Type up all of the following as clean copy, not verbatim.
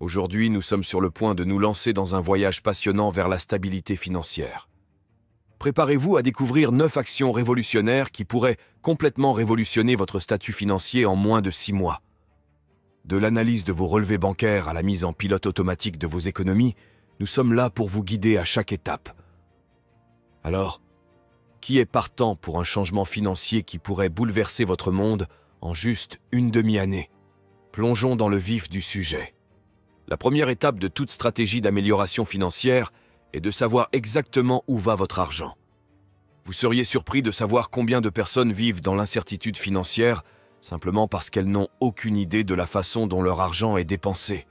Aujourd'hui, nous sommes sur le point de nous lancer dans un voyage passionnant vers la stabilité financière. Préparez-vous à découvrir 9 actions révolutionnaires qui pourraient complètement révolutionner votre statut financier en moins de 6 mois. De l'analyse de vos relevés bancaires à la mise en pilote automatique de vos économies, nous sommes là pour vous guider à chaque étape. Alors, qui est partant pour un changement financier qui pourrait bouleverser votre monde en juste une demi-année? Plongeons dans le vif du sujet. La première étape de toute stratégie d'amélioration financière est de savoir exactement où va votre argent. Vous seriez surpris de savoir combien de personnes vivent dans l'incertitude financière simplement parce qu'elles n'ont aucune idée de la façon dont leur argent est dépensé.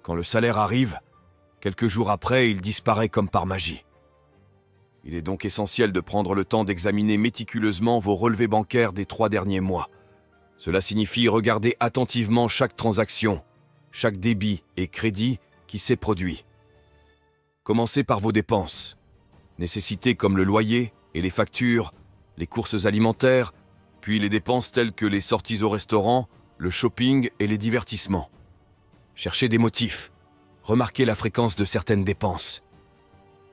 Quand le salaire arrive, quelques jours après, il disparaît comme par magie. Il est donc essentiel de prendre le temps d'examiner méticuleusement vos relevés bancaires des 3 derniers mois. Cela signifie regarder attentivement chaque transaction, chaque débit et crédit qui s'est produit. Commencez par vos dépenses. Nécessités comme le loyer et les factures, les courses alimentaires, puis les dépenses telles que les sorties au restaurant, le shopping et les divertissements. Cherchez des motifs. Remarquez la fréquence de certaines dépenses.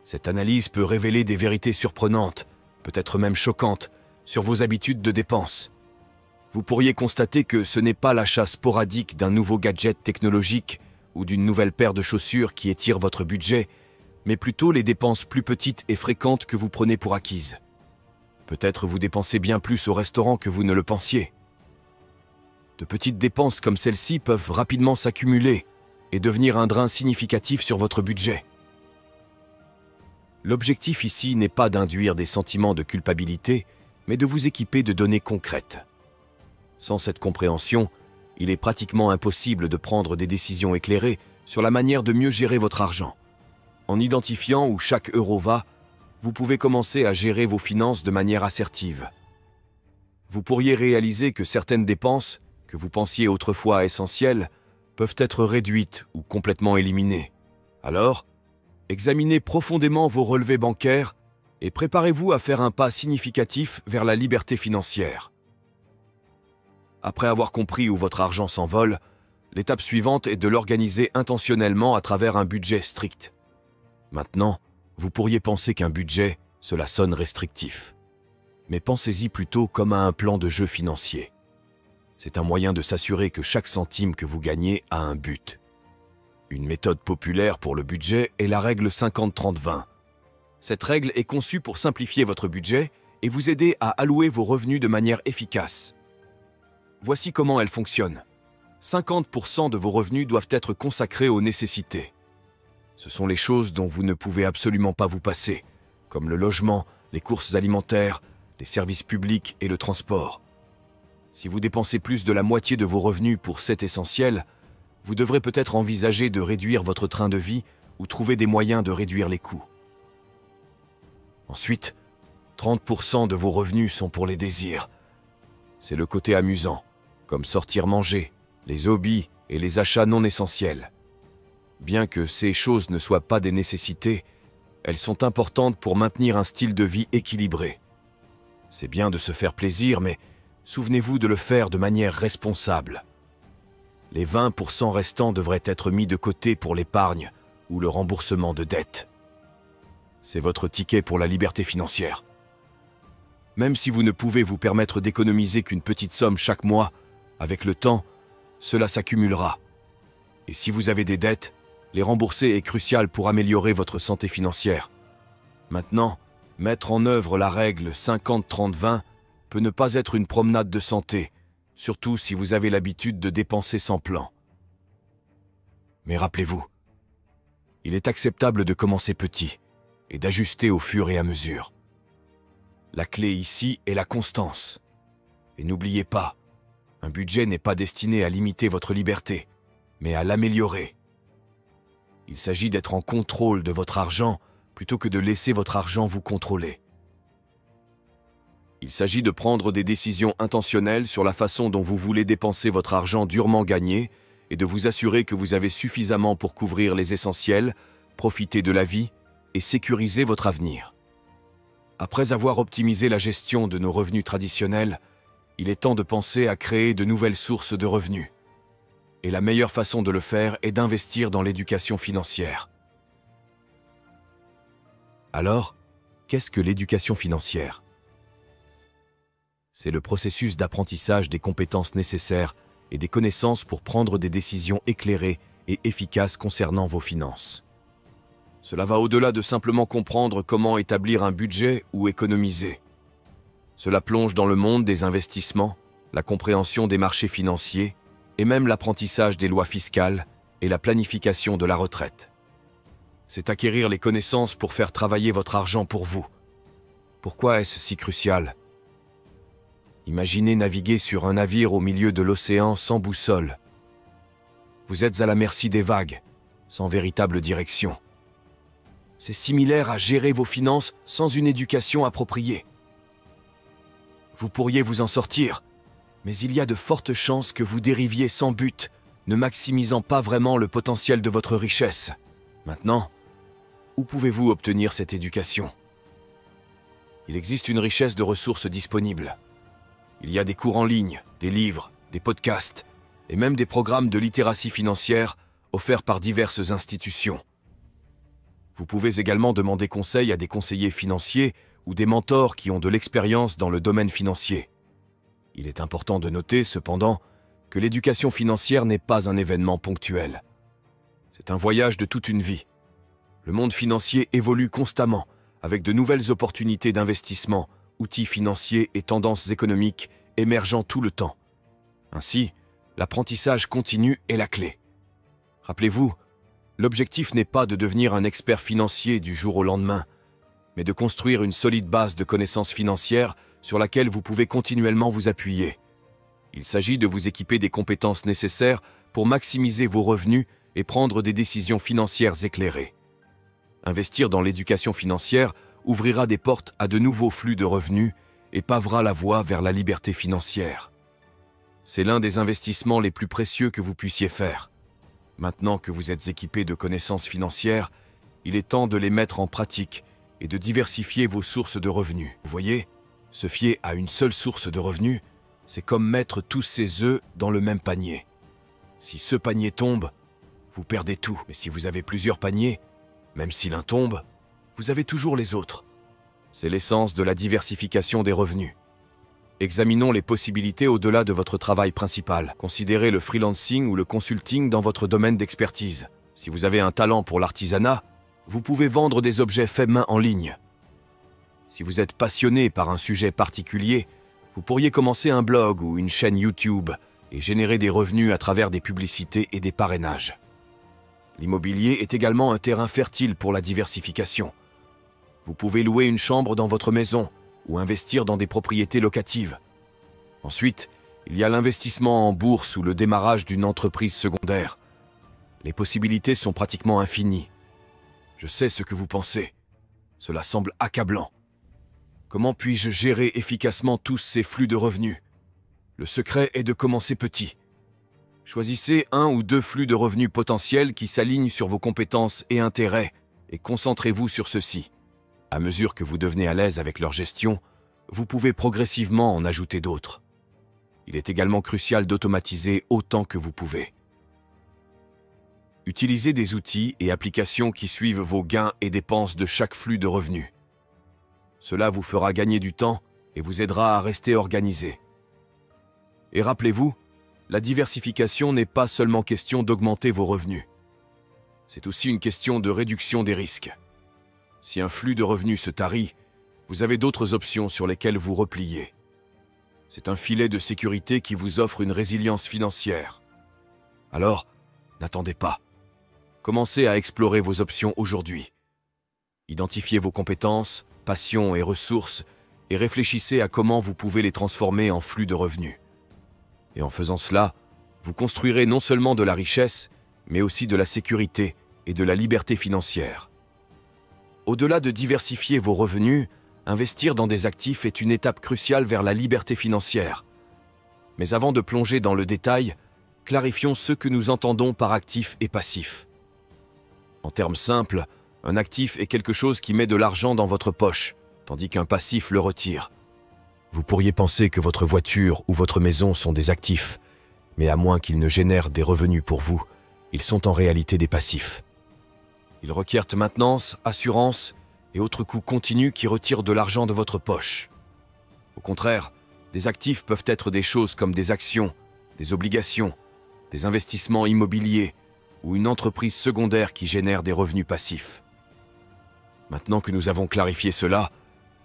Cette analyse peut révéler des vérités surprenantes, peut-être même choquantes, sur vos habitudes de dépenses. Vous pourriez constater que ce n'est pas l'achat sporadique d'un nouveau gadget technologique ou d'une nouvelle paire de chaussures qui étire votre budget, mais plutôt les dépenses plus petites et fréquentes que vous prenez pour acquises. Peut-être vous dépensez bien plus au restaurant que vous ne le pensiez. De petites dépenses comme celles-ci peuvent rapidement s'accumuler et devenir un drain significatif sur votre budget. L'objectif ici n'est pas d'induire des sentiments de culpabilité, mais de vous équiper de données concrètes. Sans cette compréhension, il est pratiquement impossible de prendre des décisions éclairées sur la manière de mieux gérer votre argent. En identifiant où chaque euro va, vous pouvez commencer à gérer vos finances de manière assertive. Vous pourriez réaliser que certaines dépenses, que vous pensiez autrefois essentielles, peuvent être réduites ou complètement éliminées. Alors, examinez profondément vos relevés bancaires et préparez-vous à faire un pas significatif vers la liberté financière. Après avoir compris où votre argent s'envole, l'étape suivante est de l'organiser intentionnellement à travers un budget strict. Maintenant, vous pourriez penser qu'un budget, cela sonne restrictif. Mais pensez-y plutôt comme à un plan de jeu financier. C'est un moyen de s'assurer que chaque centime que vous gagnez a un but. Une méthode populaire pour le budget est la règle 50-30-20. Cette règle est conçue pour simplifier votre budget et vous aider à allouer vos revenus de manière efficace. Voici comment elle fonctionne. 50% de vos revenus doivent être consacrés aux nécessités. Ce sont les choses dont vous ne pouvez absolument pas vous passer, comme le logement, les courses alimentaires, les services publics et le transport. Si vous dépensez plus de la moitié de vos revenus pour cet essentiel, vous devrez peut-être envisager de réduire votre train de vie ou trouver des moyens de réduire les coûts. Ensuite, 30% de vos revenus sont pour les désirs. C'est le côté amusant, comme sortir manger, les hobbies et les achats non essentiels. Bien que ces choses ne soient pas des nécessités, elles sont importantes pour maintenir un style de vie équilibré. C'est bien de se faire plaisir, mais souvenez-vous de le faire de manière responsable. Les 20% restants devraient être mis de côté pour l'épargne ou le remboursement de dettes. C'est votre ticket pour la liberté financière. Même si vous ne pouvez vous permettre d'économiser qu'une petite somme chaque mois, avec le temps, cela s'accumulera. Et si vous avez des dettes, les rembourser est crucial pour améliorer votre santé financière. Maintenant, mettre en œuvre la règle 50-30-20 peut ne pas être une promenade de santé, surtout si vous avez l'habitude de dépenser sans plan. Mais rappelez-vous, il est acceptable de commencer petit et d'ajuster au fur et à mesure. La clé ici est la constance. Et n'oubliez pas, un budget n'est pas destiné à limiter votre liberté, mais à l'améliorer. Il s'agit d'être en contrôle de votre argent plutôt que de laisser votre argent vous contrôler. Il s'agit de prendre des décisions intentionnelles sur la façon dont vous voulez dépenser votre argent durement gagné et de vous assurer que vous avez suffisamment pour couvrir les essentiels, profiter de la vie et sécuriser votre avenir. Après avoir optimisé la gestion de nos revenus traditionnels, il est temps de penser à créer de nouvelles sources de revenus. Et la meilleure façon de le faire est d'investir dans l'éducation financière. Alors, qu'est-ce que l'éducation financière? C'est le processus d'apprentissage des compétences nécessaires et des connaissances pour prendre des décisions éclairées et efficaces concernant vos finances. Cela va au-delà de simplement comprendre comment établir un budget ou économiser. Cela plonge dans le monde des investissements, la compréhension des marchés financiers et même l'apprentissage des lois fiscales et la planification de la retraite. C'est acquérir les connaissances pour faire travailler votre argent pour vous. Pourquoi est-ce si crucial? Imaginez naviguer sur un navire au milieu de l'océan sans boussole. Vous êtes à la merci des vagues, sans véritable direction. C'est similaire à gérer vos finances sans une éducation appropriée. Vous pourriez vous en sortir, mais il y a de fortes chances que vous dériviez sans but, ne maximisant pas vraiment le potentiel de votre richesse. Maintenant, où pouvez-vous obtenir cette éducation? Il existe une richesse de ressources disponibles. Il y a des cours en ligne, des livres, des podcasts et même des programmes de littératie financière offerts par diverses institutions. Vous pouvez également demander conseil à des conseillers financiers ou des mentors qui ont de l'expérience dans le domaine financier. Il est important de noter, cependant, que l'éducation financière n'est pas un événement ponctuel. C'est un voyage de toute une vie. Le monde financier évolue constamment, avec de nouvelles opportunités d'investissement, outils financiers et tendances économiques émergeant tout le temps. Ainsi, l'apprentissage continu est la clé. Rappelez-vous, l'objectif n'est pas de devenir un expert financier du jour au lendemain, mais de construire une solide base de connaissances financières sur laquelle vous pouvez continuellement vous appuyer. Il s'agit de vous équiper des compétences nécessaires pour maximiser vos revenus et prendre des décisions financières éclairées. Investir dans l'éducation financière ouvrira des portes à de nouveaux flux de revenus et pavera la voie vers la liberté financière. C'est l'un des investissements les plus précieux que vous puissiez faire. Maintenant que vous êtes équipé de connaissances financières, il est temps de les mettre en pratique et de diversifier vos sources de revenus. Vous voyez, se fier à une seule source de revenus, c'est comme mettre tous ses œufs dans le même panier. Si ce panier tombe, vous perdez tout. Mais si vous avez plusieurs paniers, même si l'un tombe, vous avez toujours les autres. C'est l'essence de la diversification des revenus. Examinons les possibilités au-delà de votre travail principal. Considérez le freelancing ou le consulting dans votre domaine d'expertise. Si vous avez un talent pour l'artisanat, vous pouvez vendre des objets faits main en ligne. Si vous êtes passionné par un sujet particulier, vous pourriez commencer un blog ou une chaîne YouTube et générer des revenus à travers des publicités et des parrainages. L'immobilier est également un terrain fertile pour la diversification. Vous pouvez louer une chambre dans votre maison ou investir dans des propriétés locatives. Ensuite, il y a l'investissement en bourse ou le démarrage d'une entreprise secondaire. Les possibilités sont pratiquement infinies. Je sais ce que vous pensez. Cela semble accablant. Comment puis-je gérer efficacement tous ces flux de revenus? Le secret est de commencer petit. Choisissez un ou deux flux de revenus potentiels qui s'alignent sur vos compétences et intérêts et concentrez-vous sur ceux-ci. À mesure que vous devenez à l'aise avec leur gestion, vous pouvez progressivement en ajouter d'autres. Il est également crucial d'automatiser autant que vous pouvez. Utilisez des outils et applications qui suivent vos gains et dépenses de chaque flux de revenus. Cela vous fera gagner du temps et vous aidera à rester organisé. Et rappelez-vous, la diversification n'est pas seulement question d'augmenter vos revenus. C'est aussi une question de réduction des risques. Si un flux de revenus se tarit, vous avez d'autres options sur lesquelles vous replier. C'est un filet de sécurité qui vous offre une résilience financière. Alors, n'attendez pas. Commencez à explorer vos options aujourd'hui. Identifiez vos compétences, passions et ressources et réfléchissez à comment vous pouvez les transformer en flux de revenus. Et en faisant cela, vous construirez non seulement de la richesse, mais aussi de la sécurité et de la liberté financière. Au-delà de diversifier vos revenus, investir dans des actifs est une étape cruciale vers la liberté financière. Mais avant de plonger dans le détail, clarifions ce que nous entendons par actif et passif. En termes simples, un actif est quelque chose qui met de l'argent dans votre poche, tandis qu'un passif le retire. Vous pourriez penser que votre voiture ou votre maison sont des actifs, Mais à moins qu'ils ne génèrent des revenus pour vous, ils sont en réalité des passifs. Ils requièrent maintenance, assurance et autres coûts continus qui retirent de l'argent de votre poche. Au contraire, des actifs peuvent être des choses comme des actions, des obligations, des investissements immobiliers ou une entreprise secondaire qui génère des revenus passifs. Maintenant que nous avons clarifié cela,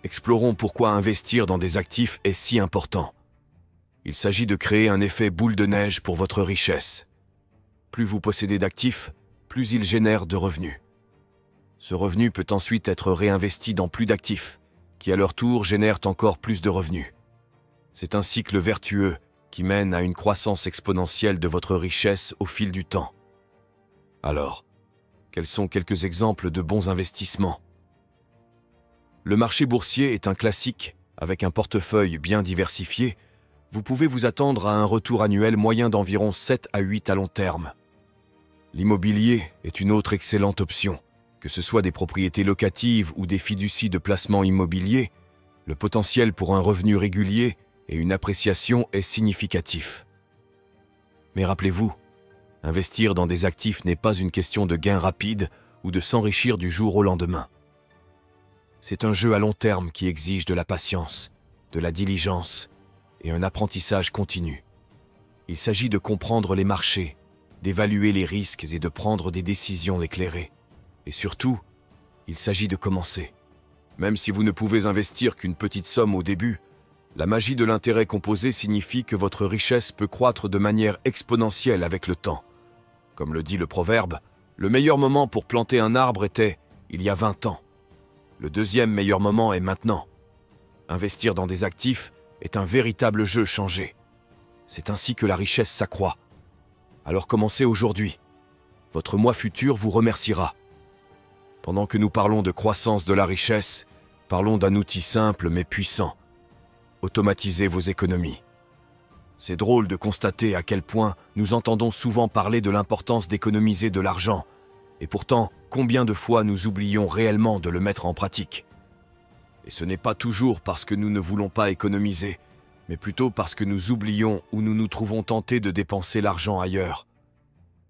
explorons pourquoi investir dans des actifs est si important. Il s'agit de créer un effet boule de neige pour votre richesse. Plus vous possédez d'actifs, plus ils génèrent de revenus. Ce revenu peut ensuite être réinvesti dans plus d'actifs, qui à leur tour génèrent encore plus de revenus. C'est un cycle vertueux qui mène à une croissance exponentielle de votre richesse au fil du temps. Alors, quels sont quelques exemples de bons investissements? Le marché boursier est un classique. Avec un portefeuille bien diversifié, vous pouvez vous attendre à un retour annuel moyen d'environ 7 à 8 à long terme. L'immobilier est une autre excellente option. Que ce soit des propriétés locatives ou des fiducies de placement immobilier, le potentiel pour un revenu régulier et une appréciation est significatif. Mais rappelez-vous, investir dans des actifs n'est pas une question de gain rapide ou de s'enrichir du jour au lendemain. C'est un jeu à long terme qui exige de la patience, de la diligence et un apprentissage continu. Il s'agit de comprendre les marchés, d'évaluer les risques et de prendre des décisions éclairées. Et surtout, il s'agit de commencer. Même si vous ne pouvez investir qu'une petite somme au début, la magie de l'intérêt composé signifie que votre richesse peut croître de manière exponentielle avec le temps. Comme le dit le proverbe, le meilleur moment pour planter un arbre était il y a 20 ans. Le deuxième meilleur moment est maintenant. Investir dans des actifs est un véritable jeu changé. C'est ainsi que la richesse s'accroît. Alors commencez aujourd'hui. Votre moi futur vous remerciera. Pendant que nous parlons de croissance de la richesse, parlons d'un outil simple mais puissant. Automatisez vos économies. C'est drôle de constater à quel point nous entendons souvent parler de l'importance d'économiser de l'argent, et pourtant, combien de fois nous oublions réellement de le mettre en pratique? Et ce n'est pas toujours parce que nous ne voulons pas économiser, mais plutôt parce que nous oublions ou nous nous trouvons tentés de dépenser l'argent ailleurs.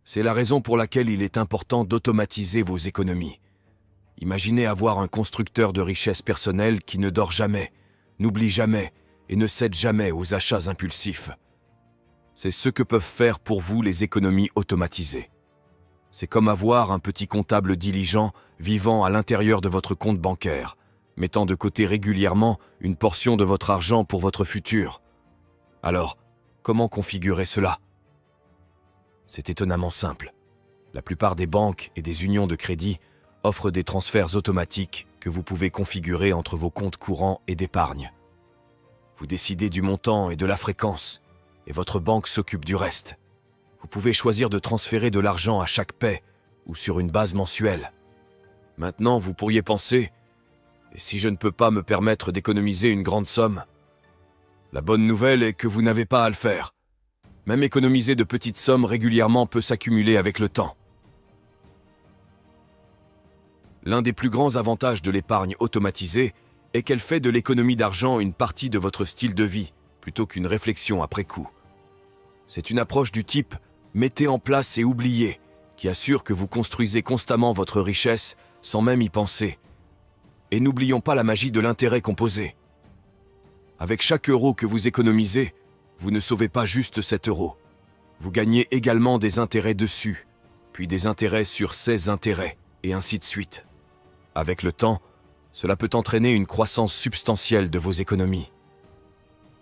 C'est la raison pour laquelle il est important d'automatiser vos économies. Imaginez avoir un constructeur de richesse personnelle qui ne dort jamais, n'oublie jamais et ne cède jamais aux achats impulsifs. C'est ce que peuvent faire pour vous les économies automatisées. C'est comme avoir un petit comptable diligent vivant à l'intérieur de votre compte bancaire, mettant de côté régulièrement une portion de votre argent pour votre futur. Alors, comment configurer cela? C'est étonnamment simple. La plupart des banques et des unions de crédit offrent des transferts automatiques que vous pouvez configurer entre vos comptes courants et d'épargne. Vous décidez du montant et de la fréquence, et votre banque s'occupe du reste. Vous pouvez choisir de transférer de l'argent à chaque paie ou sur une base mensuelle. Maintenant, vous pourriez penser « Et si je ne peux pas me permettre d'économiser une grande somme ?» La bonne nouvelle est que vous n'avez pas à le faire. Même économiser de petites sommes régulièrement peut s'accumuler avec le temps. L'un des plus grands avantages de l'épargne automatisée est qu'elle fait de l'économie d'argent une partie de votre style de vie, plutôt qu'une réflexion après coup. C'est une approche du type « mettez en place et oubliez » qui assure que vous construisez constamment votre richesse sans même y penser. Et n'oublions pas la magie de l'intérêt composé. Avec chaque euro que vous économisez, vous ne sauvez pas juste cet euro. Vous gagnez également des intérêts dessus, puis des intérêts sur ces intérêts, et ainsi de suite. Avec le temps, cela peut entraîner une croissance substantielle de vos économies.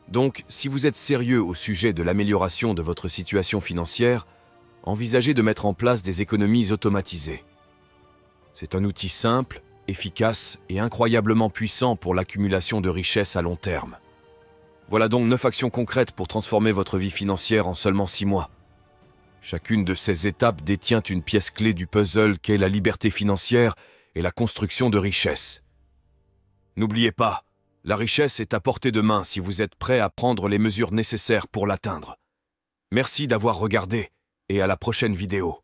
Donc, si vous êtes sérieux au sujet de l'amélioration de votre situation financière, envisagez de mettre en place des économies automatisées. C'est un outil simple, efficace et incroyablement puissant pour l'accumulation de richesses à long terme. Voilà donc 9 actions concrètes pour transformer votre vie financière en seulement 6 mois. Chacune de ces étapes détient une pièce clé du puzzle qu'est la liberté financière et la construction de richesses. N'oubliez pas, la richesse est à portée de main si vous êtes prêt à prendre les mesures nécessaires pour l'atteindre. Merci d'avoir regardé et à la prochaine vidéo.